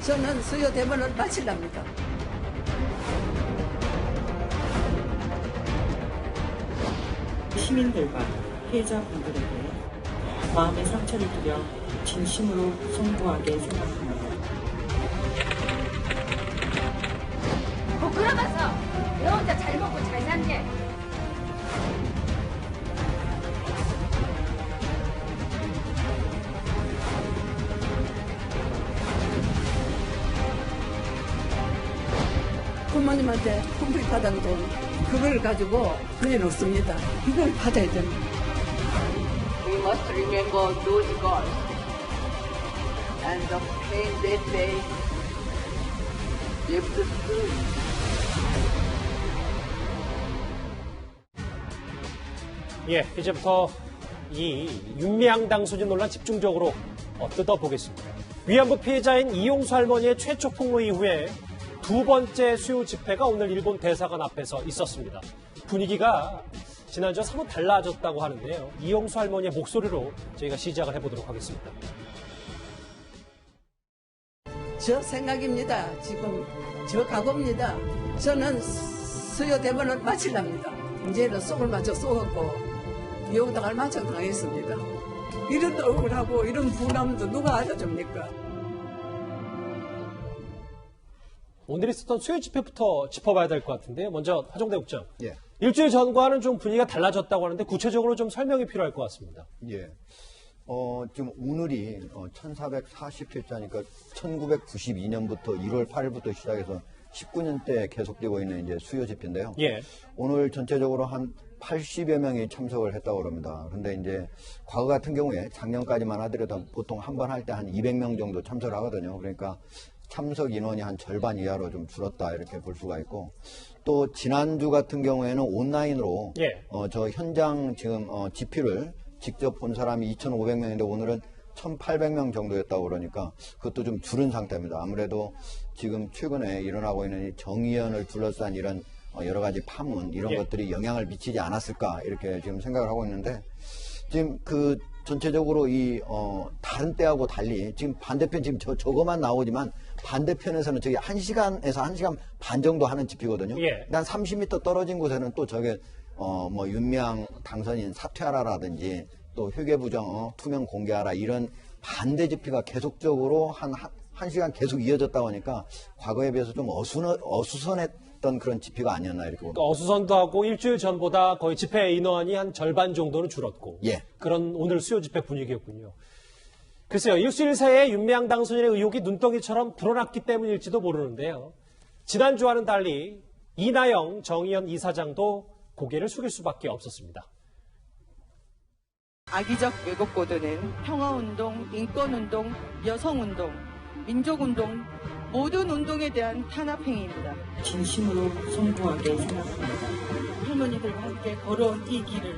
저는 수요 대본을 마치랍니다. 시민들과 피해자분들에게 마음의 상처를 드려 진심으로 송구하게 생각합니다. 그러면서 왜 혼자 잘 먹고 잘 산게? 부모님한테 홈플 받은 돈 그걸 가지고 내놓습니다. 이걸 받아야 됩니다. We must remember those gods and the pain that they lived through. 예, 이제부터 이 윤미향 소진 논란 집중적으로 뜯어보겠습니다. 위안부 피해자인 이용수 할머니의 최초 폭로 이후에 두 번째 수요 집회가 오늘 일본 대사관 앞에서 있었습니다. 분위기가 지난주와 사뭇 달라졌다고 하는데요. 이용수 할머니의 목소리로 저희가 시작을 해보도록 하겠습니다. 저 생각입니다. 지금 저 각오입니다. 저는 수요 대본을 마치랍니다. 이제는 속을 맞춰 쏘았고 미용당을 맞춰 당했습니다. 이런 억울하고 이런 분함도 누가 알아줍니까? 오늘 있었던 수요 집회부터 짚어봐야 될 것 같은데요. 먼저 하정대 국장. 예. 일주일 전과는 좀 분위기가 달라졌다고 하는데 구체적으로 좀 설명이 필요할 것 같습니다. 예. 지금 오늘이 1447자니까 1992년부터 1월 8일부터 시작해서 19년째 계속되고 있는 이제 수요 집회인데요. 예. 오늘 전체적으로 한 80여 명이 참석을 했다고 합니다. 그런데 이제 과거 같은 경우에 작년까지만 하더라도 보통 한 번 할 때 한 200명 정도 참석을 하거든요. 그러니까 참석 인원이 한 절반 이하로 좀 줄었다 이렇게 볼 수가 있고, 또 지난주 같은 경우에는 온라인으로 예. 저 현장 지금 집회를 직접 본 사람이 2,500명인데 오늘은 1,800명 정도였다고 그러니까 그것도 좀 줄은 상태입니다. 아무래도 지금 최근에 일어나고 있는 이 정의연을 둘러싼 이런 여러 가지 파문 이런 예. 것들이 영향을 미치지 않았을까 이렇게 지금 생각을 하고 있는데, 지금 그 전체적으로 이 다른 때하고 달리 지금 반대편 지금 저거만 나오지만 반대편에서는 저기 1시간에서 1시간 반 정도 하는 집회거든요. 예. 한 30m 떨어진 곳에는 또 저게 뭐 윤미향 당선인 사퇴하라라든지 또 회계부정 투명 공개하라 이런 반대 집회가 계속적으로 한 시간 계속 이어졌다고 하니까 과거에 비해서 좀 어수선했던 그런 집회가 아니었나 이렇게 봅니다. 그러니까 어수선도 하고 일주일 전보다 거의 집회 인원이 한 절반 정도는 줄었고 예. 그런 오늘 수요 집회 분위기였군요. 글쎄요. 일주일 새에 윤미향 당선인의 의혹이 눈덩이처럼 불어났기 때문일지도 모르는데요. 지난주와는 달리 이나영 정의연 이사장도 고개를 숙일 수밖에 없었습니다. 악의적 왜곡 보도는 평화운동, 인권운동, 여성운동, 민족운동 모든 운동에 대한 탄압행위입니다. 진심으로 송구하게 생각합니다. 할머니들과 함께 걸어온 이 길을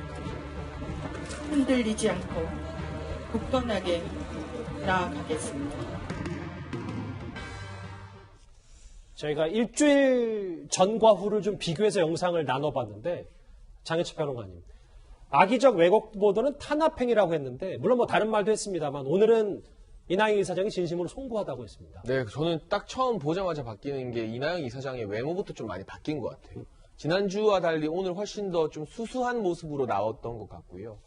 흔들리지 않고 굳건하게 나아가겠습니다. 저희가 일주일 전과 후를 좀 비교해서 영상을 나눠봤는데, 장혜철 평론가님, 악의적 왜곡 보도는 탄압행위라고 했는데, 물론 뭐 다른 말도 했습니다만 오늘은 이나영 이사장이 진심으로 송구하다고 했습니다. 네, 저는 딱 처음 보자마자 바뀌는 게 이나영 이사장의 외모부터 좀 많이 바뀐 것 같아요. 지난주와 달리 오늘 훨씬 더 좀 수수한 모습으로 나왔던 것 같고요.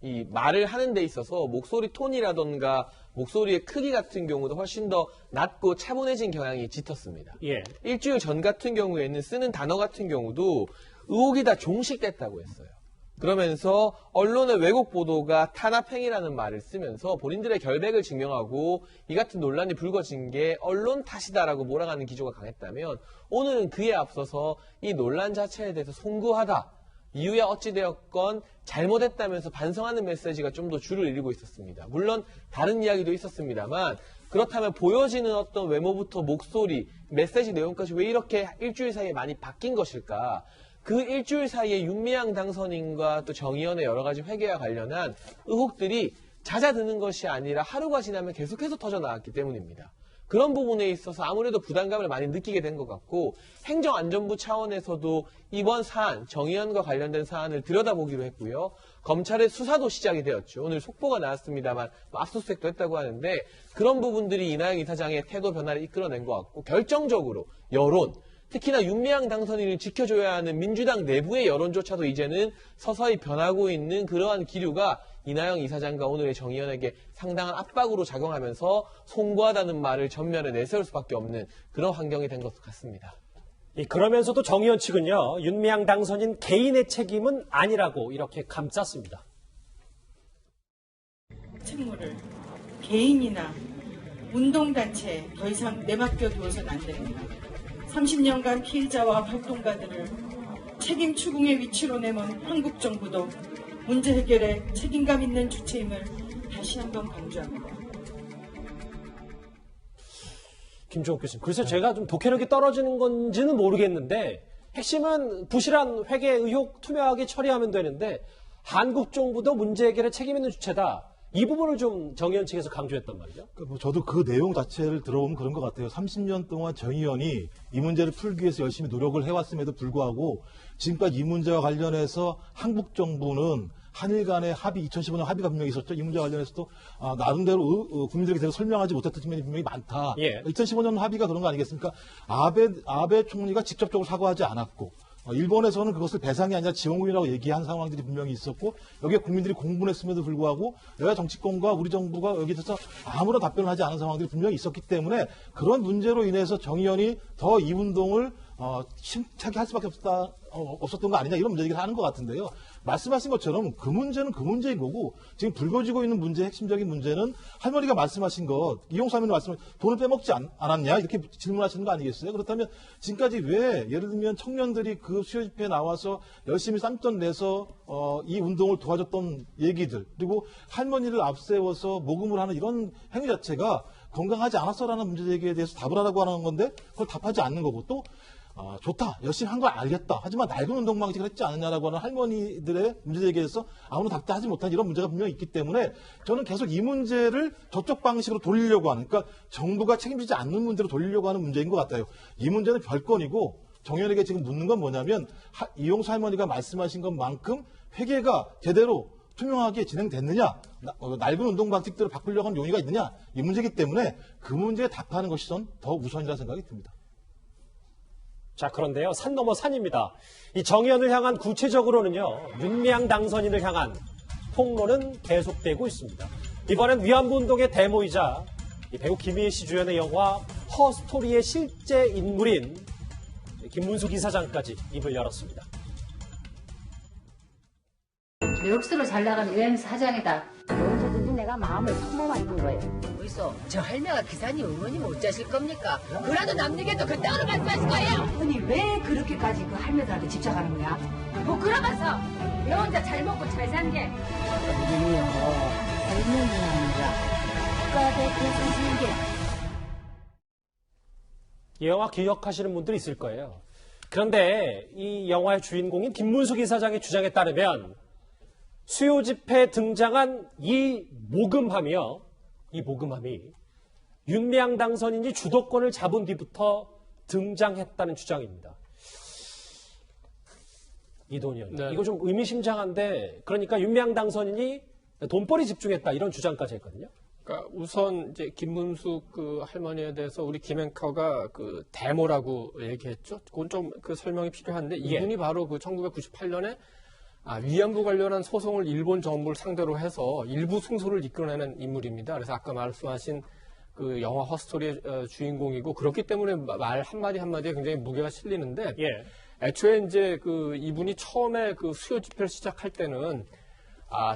이 말을 하는 데 있어서 목소리 톤이라던가 목소리의 크기 같은 경우도 훨씬 더 낮고 차분해진 경향이 짙었습니다. 예. 일주일 전 같은 경우에는 쓰는 단어 같은 경우도 의혹이 다 종식됐다고 했어요. 그러면서 언론의 왜곡 보도가 탄압행위라는 말을 쓰면서 본인들의 결백을 증명하고 이 같은 논란이 불거진 게 언론 탓이다라고 몰아가는 기조가 강했다면, 오늘은 그에 앞서서 이 논란 자체에 대해서 송구하다, 이유야 어찌되었건 잘못했다면서 반성하는 메시지가 좀 더 줄을 이루고 있었습니다. 물론 다른 이야기도 있었습니다만, 그렇다면 보여지는 어떤 외모부터 목소리, 메시지 내용까지 왜 이렇게 일주일 사이에 많이 바뀐 것일까? 그 일주일 사이에 윤미향 당선인과 또 정의연의 여러 가지 회계와 관련한 의혹들이 잦아드는 것이 아니라 하루가 지나면 계속해서 터져나왔기 때문입니다. 그런 부분에 있어서 아무래도 부담감을 많이 느끼게 된 것 같고 행정안전부 차원에서도 이번 사안, 정의연과 관련된 사안을 들여다보기로 했고요. 검찰의 수사도 시작이 되었죠. 오늘 속보가 나왔습니다만 압수수색도 했다고 하는데 그런 부분들이 이나영 이사장의 태도 변화를 이끌어낸 것 같고 결정적으로 여론, 특히나 윤미향 당선인을 지켜줘야 하는 민주당 내부의 여론조차도 이제는 서서히 변하고 있는 그러한 기류가 이나영 이사장과 오늘의 정의연에게 상당한 압박으로 작용하면서 송구하다는 말을 전면에 내세울 수밖에 없는 그런 환경이 된 것 같습니다. 그러면서도 정의연 측은요, 윤미향 당선인 개인의 책임은 아니라고 이렇게 감쌌습니다. 책무를 개인이나 운동단체에 더 이상 내맡겨 두어서는 안 됩니다. 30년간 피해자와 활동가들을 책임 추궁의 위치로 내몬 한국 정부도 문제 해결에 책임감 있는 주체임을 다시 한번 강조합니다. 김종욱 교수님, 글쎄 제가 좀 독해력이 떨어지는 건지는 모르겠는데 핵심은 부실한 회계 의혹 투명하게 처리하면 되는데 한국 정부도 문제 해결에 책임 있는 주체다. 이 부분을 좀 정의연 측에서 강조했단 말이죠. 저도 그 내용 자체를 들어보면 그런 것 같아요. 30년 동안 정의연이 이 문제를 풀기 위해서 열심히 노력을 해왔음에도 불구하고 지금까지 이 문제와 관련해서 한국 정부는 한일 간의 합의, 2015년 합의가 분명히 있었죠. 이 문제와 관련해서도 나름대로 국민들에게 대해서 설명하지 못했던 측면이 분명히 많다. 예. 2015년 합의가 그런 거 아니겠습니까? 아베 총리가 직접적으로 사과하지 않았고 일본에서는 그것을 배상이 아니라 지원금이라고 얘기한 상황들이 분명히 있었고 여기에 국민들이 공분했음에도 불구하고 여야 정치권과 우리 정부가 여기에 대해서 아무런 답변을 하지 않은 상황들이 분명히 있었기 때문에 그런 문제로 인해서 정의연이 더 이 운동을 힘차게 할 수밖에 없었던 거 아니냐 이런 문제 얘기를 하는 것 같은데요. 말씀하신 것처럼 그 문제는 그 문제인 거고 지금 불거지고 있는 문제의 핵심적인 문제는 할머니가 말씀하신 것, 이용수 할머니 말씀하신 돈을 빼먹지 않았냐 이렇게 질문하시는 거 아니겠어요? 그렇다면 지금까지 왜 예를 들면 청년들이 그 수요 집회에 나와서 열심히 쌈돈 내서 이 운동을 도와줬던 얘기들 그리고 할머니를 앞세워서 모금을 하는 이런 행위 자체가 건강하지 않았어라는 문제 제기에 대해서 답을 하라고 하는 건데 그걸 답하지 않는 거고 또 좋다. 열심히 한 걸 알겠다. 하지만 낡은 운동 방식을 했지 않느냐라고 하는 할머니들의 문제 제기에서 아무런 답도 하지 못한 이런 문제가 분명히 있기 때문에 저는 계속 이 문제를 저쪽 방식으로 돌리려고 하는 그러니까 정부가 책임지지 않는 문제로 돌리려고 하는 문제인 것 같아요. 이 문제는 별건이고 정의연에게 지금 묻는 건 뭐냐면 이용수 할머니가 말씀하신 것만큼 회계가 제대로 투명하게 진행됐느냐, 낡은 운동 방식들을 바꾸려고 하는 용의가 있느냐 이 문제이기 때문에 그 문제에 답하는 것이 전 더 우선이라는 생각이 듭니다. 자, 그런데요, 산 넘어 산입니다. 이 정의연을 향한 구체적으로는요, 윤미향 당선인을 향한 폭로는 계속되고 있습니다. 이번엔 위안부 운동의 대모이자 배우 김희애 씨 주연의 영화 허스토리의 실제 인물인 김문숙 이사장까지 입을 열었습니다. 뉴욕스로 잘 나가는 여행 사장이다. 여기서든지 내가 마음을 품어만든 거예요. 벌써 저 할매가 기사님 어머님 어쩌실 겁니까? 그래도 남 얘기도 그따위로 말씀하실 거예요. 아니 왜 그렇게까지 그 할매들한테 집착하는 거야? 뭐 그러면서 왜 혼자 잘 먹고 잘 산 게? 우리요 할머니 아니라 국가대 교수님께 이 영화 기억하시는 분들이 있을 거예요. 그런데 이 영화의 주인공인 김문숙 이사장의 주장에 따르면 수요 집회에 등장한 이 모금함이 윤미향 당선인이 주도권을 잡은 뒤부터 등장했다는 주장입니다. 이돈이 형, 네. 이거 좀 의미심장한데 그러니까 윤미향 당선인이 돈벌이 집중했다 이런 주장까지 했거든요. 그러니까 우선 이제 김문숙 그 할머니에 대해서 우리 김앵커가 그 데모라고 얘기했죠. 그건 좀 그 설명이 필요한데 이분이 바로 그 1998년에 위안부 관련한 소송을 일본 정부를 상대로 해서 일부 승소를 이끌어내는 인물입니다. 그래서 아까 말씀하신 그 영화 허스토리의 주인공이고 그렇기 때문에 말 한마디 한마디에 굉장히 무게가 실리는데 애초에 이제 그 이분이 처음에 그 수요 집회를 시작할 때는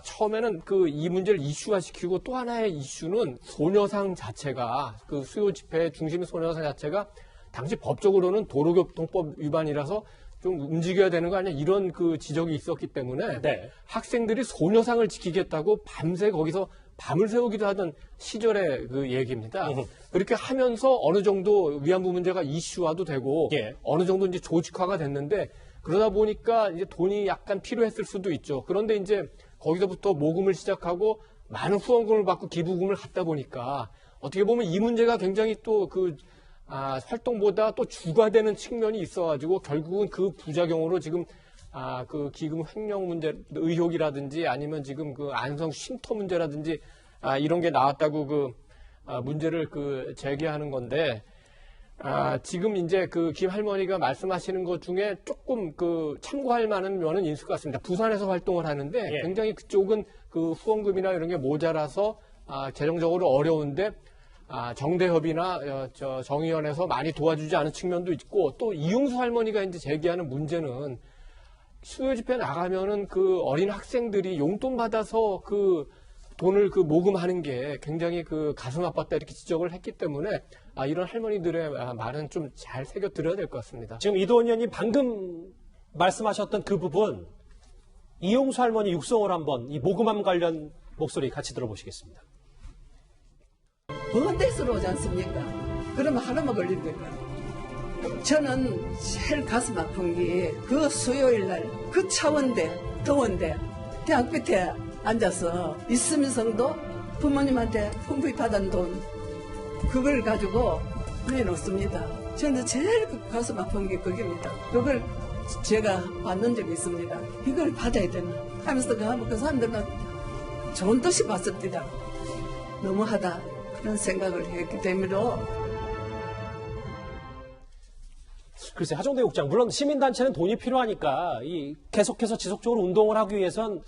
처음에는 그 이 문제를 이슈화시키고 또 하나의 이슈는 소녀상 자체가 그 수요 집회 중심의 소녀상 자체가 당시 법적으로는 도로교통법 위반이라서 좀 움직여야 되는 거 아니야 이런 그 지적이 있었기 때문에 학생들이 소녀상을 지키겠다고 밤새 거기서 밤을 새우기도 하던 시절의 그 얘기입니다. 그렇게 하면서 어느 정도 위안부 문제가 이슈화도 되고 어느 정도 이제 조직화가 됐는데 그러다 보니까 이제 돈이 약간 필요했을 수도 있죠. 그런데 이제 거기서부터 모금을 시작하고 많은 후원금을 받고 기부금을 갖다 보니까 어떻게 보면 이 문제가 굉장히 또 활동보다 또 주가 되는 측면이 있어가지고 결국은 그 부작용으로 지금 그 기금 횡령 문제 의혹이라든지 아니면 지금 그 안성 쉼터 문제라든지 이런 게 나왔다고 문제를 제기하는 건데 지금 이제 김 할머니가 말씀하시는 것 중에 조금 참고할 만한 면은 있을 것 같습니다. 부산에서 활동을 하는데 굉장히 그쪽은 후원금이나 이런 게 모자라서 재정적으로 어려운데 정대협이나 정의원에서 많이 도와주지 않은 측면도 있고 또 이용수 할머니가 이제 제기하는 문제는 수요 집회 나가면은 어린 학생들이 용돈 받아서 돈을 모금하는 게 굉장히 가슴 아팠다 이렇게 지적을 했기 때문에 이런 할머니들의 말은 좀 잘 새겨 들어야 될 것 같습니다. 지금 이도원 의원님 방금 말씀하셨던 그 부분 이용수 할머니 육성을 한번 이 모금함 관련 목소리 같이 들어보시겠습니다. 번대스러우지 않습니까? 그러면 하나만 걸립니까? 저는 제일 가슴 아픈 게 그 수요일 날 그 차원대 더운데 대학 밑에 앉아서 있으면서도 부모님한테 품부이 받은 돈 그걸 가지고 내놓습니다. 저는 제일 가슴 아픈 게 그겁니다. 그걸 제가 받는 적이 있습니다. 이걸 받아야 되나 하면서 그 사람들은 좋은 뜻이 봤습니다. 너무하다 그런 생각을 했기 때문에 글쎄 하정대 국장 물론 시민단체는 돈이 필요하니까 계속해서 지속적으로 운동을 하기 위해선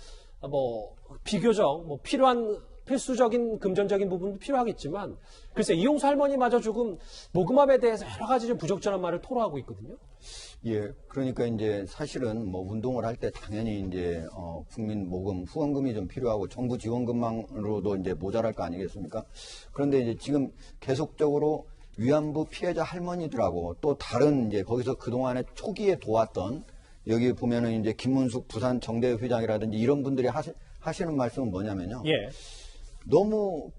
비교적 필요한 필수적인 금전적인 부분도 필요하겠지만 글쎄 이용수 할머니마저 조금 모금함에 대해서 여러 가지 좀 부적절한 말을 토로하고 있거든요. 예, 그러니까 이제 사실은 운동을 할 때 당연히 이제 국민 모금 후원금이 좀 필요하고 정부 지원금만으로도 이제 모자랄 거 아니겠습니까? 그런데 이제 지금 계속적으로 위안부 피해자 할머니들하고 또 다른 이제 거기서 그동안에 초기에 도왔던 여기 보면은 이제 김문숙 부산 정대 회장이라든지 이런 분들이 하시는 말씀은 뭐냐면요. 예. 너무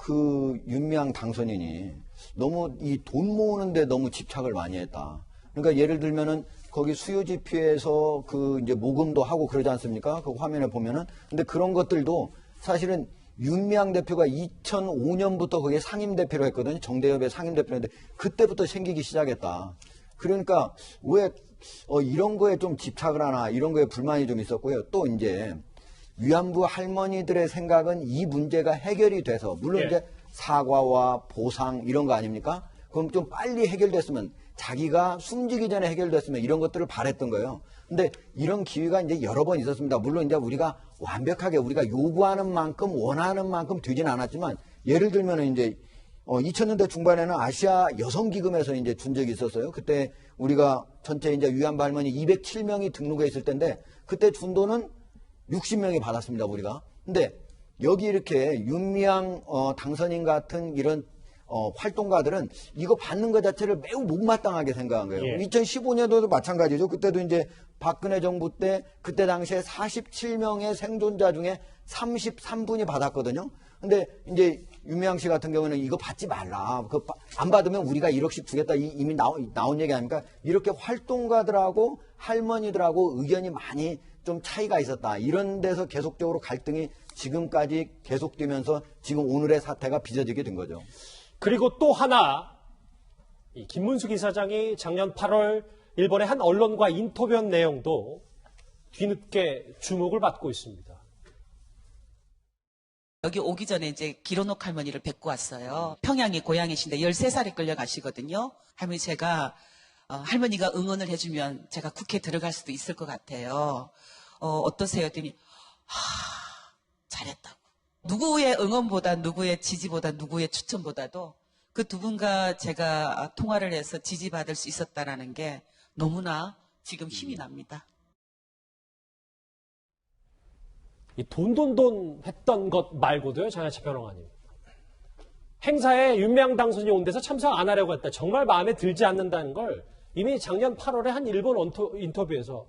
윤미향 당선인이 너무 이 돈 모으는데 너무 집착을 많이 했다. 그러니까 예를 들면은 거기 수요 집회에서 이제 모금도 하고 그러지 않습니까? 그 화면에 보면은. 근데 그런 것들도 사실은 윤미향 대표가 2005년부터 거기에 상임대표로 했거든요. 정대협의 상임대표인데 그때부터 생기기 시작했다. 그러니까 왜 이런 거에 좀 집착을 하나 이런 거에 불만이 좀 있었고요. 또 이제 위안부 할머니들의 생각은 이 문제가 해결이 돼서 물론 이제 사과와 보상 이런 거 아닙니까? 그럼 좀 빨리 해결됐으면 자기가 숨지기 전에 해결됐으면 이런 것들을 바랬던 거예요. 근데 이런 기회가 이제 여러 번 있었습니다. 물론 이제 우리가 완벽하게 우리가 요구하는 만큼 원하는 만큼 되진 않았지만 예를 들면 이제 2000년대 중반에는 아시아 여성기금에서 이제 준 적이 있었어요. 그때 우리가 전체 이제 위안부 할머니 207명이 등록해 있을 텐데 그때 준 돈은 60명이 받았습니다, 우리가. 근데 여기 이렇게 윤미향 당선인 같은 이런 활동가들은 이거 받는 것 자체를 매우 못마땅하게 생각한 거예요. 예. 2015년도도 마찬가지죠. 그때도 이제 박근혜 정부 때 그때 당시에 47명의 생존자 중에 33분이 받았거든요. 근데 이제 윤미향 씨 같은 경우는 이거 받지 말라. 안 받으면 우리가 1억씩 주겠다. 이미 나온 얘기 아닙니까? 이렇게 활동가들하고 할머니들하고 의견이 많이 좀 차이가 있었다. 이런 데서 계속적으로 갈등이 지금까지 계속되면서 지금 오늘의 사태가 빚어지게 된 거죠. 그리고 또 하나 이 김문숙 이사장이 작년 8월 일본의 한 언론과 인터뷰한 내용도 뒤늦게 주목을 받고 있습니다. 여기 오기 전에 이제 기로녹 할머니를 뵙고 왔어요. 평양이 고향이신데 13살에 끌려가시거든요. 할머니 제가 할머니가 응원을 해주면 제가 국회에 들어갈 수도 있을 것 같아요. 어떠세요? 했더니 잘했다고. 누구의 응원보다 누구의 지지보다 누구의 추천보다도 그 두 분과 제가 통화를 해서 지지받을 수 있었다라는 게 너무나 지금 힘이 납니다. 이 돈 했던 것 말고도요, 장하철 평론가님. 행사에 윤미향 당선인이 온 데서 참석 안 하려고 했다. 정말 마음에 들지 않는다는 걸 이미 작년 8월에 한 일본 인터뷰에서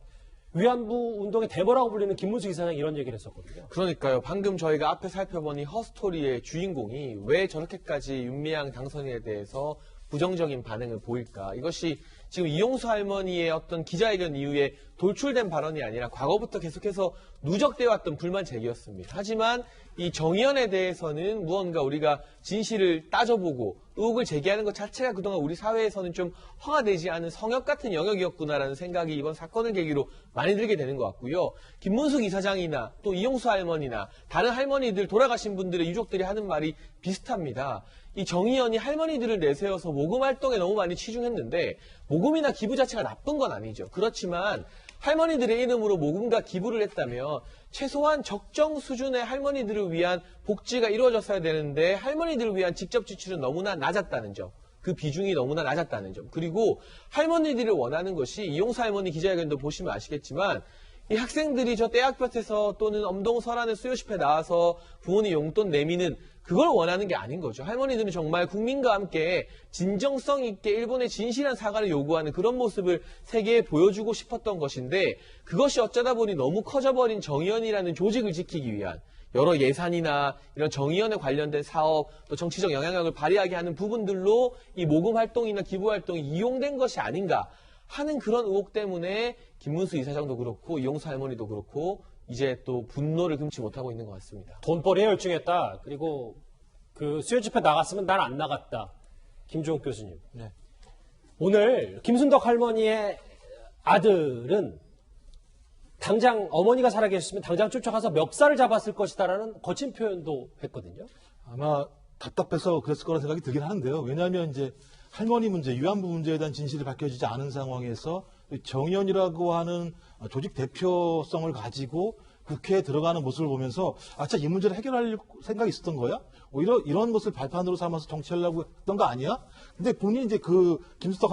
위안부 운동의 대모라고 불리는 김문숙 이사장이 이런 얘기를 했었거든요. 그러니까요. 방금 저희가 앞에 살펴본 이 허스토리의 주인공이 왜 저렇게까지 윤미향 당선인에 대해서 부정적인 반응을 보일까? 이것이 지금 이용수 할머니의 어떤 기자회견 이후에 돌출된 발언이 아니라 과거부터 계속해서 누적되어 왔던 불만 제기였습니다. 하지만 이 정의연에 대해서는 무언가 우리가 진실을 따져보고 의혹을 제기하는 것 자체가 그동안 우리 사회에서는 좀 허가되지 않은 성역 같은 영역이었구나라는 생각이 이번 사건을 계기로 많이 들게 되는 것 같고요. 김문숙 이사장이나 또 이용수 할머니나 다른 할머니들 돌아가신 분들의 유족들이 하는 말이 비슷합니다. 이 정의연이 할머니들을 내세워서 모금 활동에 너무 많이 치중했는데 모금이나 기부 자체가 나쁜 건 아니죠. 그렇지만 할머니들의 이름으로 모금과 기부를 했다면 최소한 적정 수준의 할머니들을 위한 복지가 이루어졌어야 되는데 할머니들을 위한 직접 지출은 너무나 낮았다는 점. 그 비중이 너무나 낮았다는 점. 그리고 할머니들이 원하는 것이 이용수 할머니 기자회견도 보시면 아시겠지만 이 학생들이 저 떼학볕에서 또는 엄동 설안의 수요집회 나와서 부모님 용돈 내미는 그걸 원하는 게 아닌 거죠. 할머니들은 정말 국민과 함께 진정성 있게 일본의 진실한 사과를 요구하는 그런 모습을 세계에 보여주고 싶었던 것인데 그것이 어쩌다 보니 너무 커져버린 정의연이라는 조직을 지키기 위한 여러 예산이나 이런 정의연에 관련된 사업 또 정치적 영향력을 발휘하게 하는 부분들로 이 모금 활동이나 기부 활동이 이용된 것이 아닌가 하는 그런 의혹 때문에 김문수 이사장도 그렇고 이용수 할머니도 그렇고 이제 또 분노를 금치 못하고 있는 것 같습니다. 돈벌이에 열중했다. 그리고 그 수요 집회 나갔으면 난 안 나갔다. 김종욱 교수님. 네. 오늘 김순덕 할머니의 아들은 당장 어머니가 살아계셨으면 당장 쫓아가서 멱살을 잡았을 것이다라는 거친 표현도 했거든요. 아마 답답해서 그랬을 거라는 생각이 들긴 하는데요. 왜냐하면 이제 할머니 문제, 위안부 문제에 대한 진실이 밝혀지지 않은 상황에서 정의연이라고 하는 조직 대표성을 가지고 국회에 들어가는 모습을 보면서 이 문제를 해결할 생각이 있었던 거야? 오히려 이런 것을 발판으로 삼아서 정치하려고 했던 거 아니야? 근데 본인이 이제 그 김수덕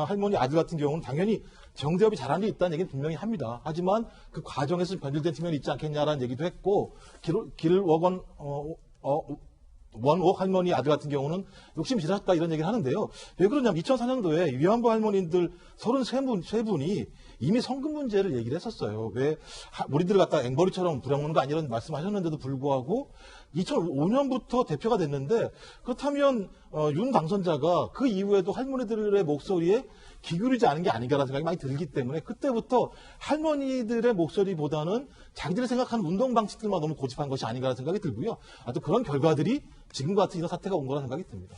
할머니 아들 같은 경우는 당연히 정대협이 잘한 게 있다는 얘기는 분명히 합니다. 하지만 그 과정에서 변질된 측면이 있지 않겠냐라는 얘기도 했고 원옥 할머니 아들 같은 경우는 욕심이 지났다 이런 얘기를 하는데요. 왜 그러냐면 2004년도에 위안부 할머니들 33분이 이미 성금 문제를 얘기를 했었어요. 왜 우리들을 갖다 앵벌이처럼 부려먹는 거 아니라는 말씀하셨는데도 불구하고 2005년부터 대표가 됐는데 그렇다면 윤 당선자가 그 이후에도 할머니들의 목소리에 기울이지 않은 게 아닌가라는 생각이 많이 들기 때문에 그때부터 할머니들의 목소리보다는 자기들이 생각하는 운동 방식들만 너무 고집한 것이 아닌가라는 생각이 들고요. 또 그런 결과들이 지금과 같은 이런 사태가 온 거라는 생각이 듭니다.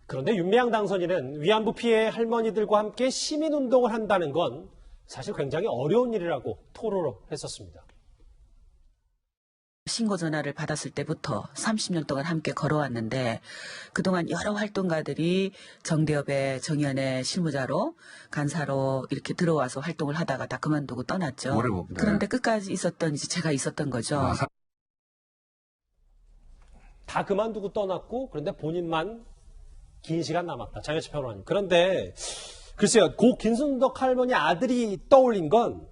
그런데 윤미향 당선인은 위안부 피해 할머니들과 함께 시민운동을 한다는 건 사실 굉장히 어려운 일이라고 토로를 했었습니다. 신고 전화를 받았을 때부터 30년 동안 함께 걸어왔는데 그동안 여러 활동가들이 정대협의 정의연의 실무자로 간사로 이렇게 들어와서 활동을 하다가 다 그만두고 떠났죠. 그런데 끝까지 있었던 이제 제가 있었던 거죠. 다 그만두고 떠났고 그런데 본인만 긴 시간 남았다. 장혜철 평론가님. 그런데 글쎄요. 고 김순덕 할머니 아들이 떠올린 건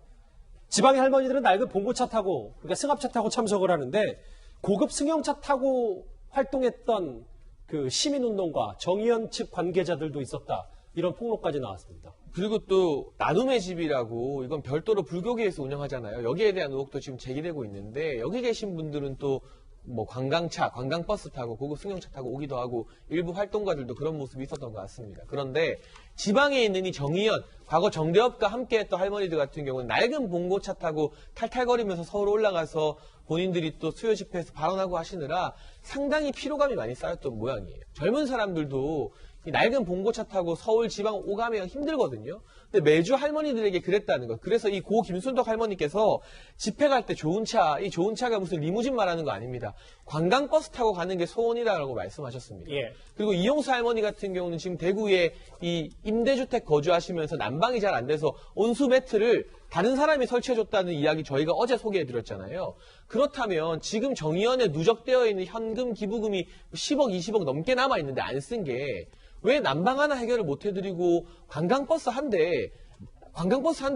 지방의 할머니들은 낡은 봉고차 타고 그러니까 승합차 타고 참석을 하는데 고급 승용차 타고 활동했던 그 시민운동과 정의연 측 관계자들도 있었다. 이런 폭로까지 나왔습니다. 그리고 또 나눔의 집이라고 이건 별도로 불교계에서 운영하잖아요. 여기에 대한 의혹도 지금 제기되고 있는데 여기 계신 분들은 또 뭐 관광차, 관광버스 타고 고급 승용차 타고 오기도 하고 일부 활동가들도 그런 모습이 있었던 것 같습니다. 그런데 지방에 있는 이 정의연, 과거 정대협과 함께했던 할머니들 같은 경우는 낡은 봉고차 타고 탈탈거리면서 서울 올라가서 본인들이 또 수요 집회에서 발언하고 하시느라 상당히 피로감이 많이 쌓였던 모양이에요. 젊은 사람들도 이 낡은 봉고차 타고 서울 지방 오가면 힘들거든요. 근데 매주 할머니들에게 그랬다는 것. 그래서 이 고 김순덕 할머니께서 집회 갈 때 좋은 차, 이 좋은 차가 무슨 리무진 말하는 거 아닙니다. 관광버스 타고 가는 게 소원이다라고 말씀하셨습니다. 예. 그리고 이용수 할머니 같은 경우는 지금 대구에 이 임대주택 거주하시면서 난방이 잘 안 돼서 온수 매트를 다른 사람이 설치해줬다는 이야기 저희가 어제 소개해드렸잖아요. 그렇다면 지금 정의연에 누적되어 있는 현금 기부금이 10억, 20억 넘게 남아있는데 안 쓴 게 왜 난방 하나 해결을 못 해드리고 관광버스 한 대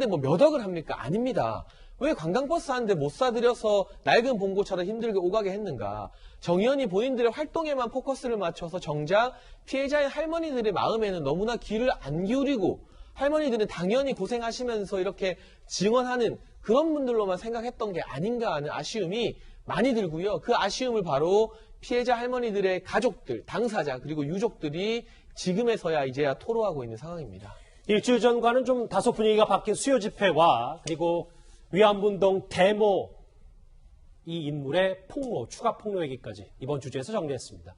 뭐 몇 억을 합니까? 아닙니다. 왜 관광버스 한 대 못 사드려서 낡은 봉고차로 힘들게 오가게 했는가? 정의연이 본인들의 활동에만 포커스를 맞춰서 정작 피해자인 할머니들의 마음에는 너무나 귀를 안 기울이고 할머니들은 당연히 고생하시면서 이렇게 증언하는 그런 분들로만 생각했던 게 아닌가 하는 아쉬움이 많이 들고요. 그 아쉬움을 바로 피해자 할머니들의 가족들, 당사자 그리고 유족들이 지금에서야 이제야 토로하고 있는 상황입니다. 일주일 전과는 좀 다소 분위기가 바뀐 수요 집회와 그리고 위안부운동 데모 이 인물의 폭로, 추가 폭로 얘기까지 이번 주제에서 정리했습니다.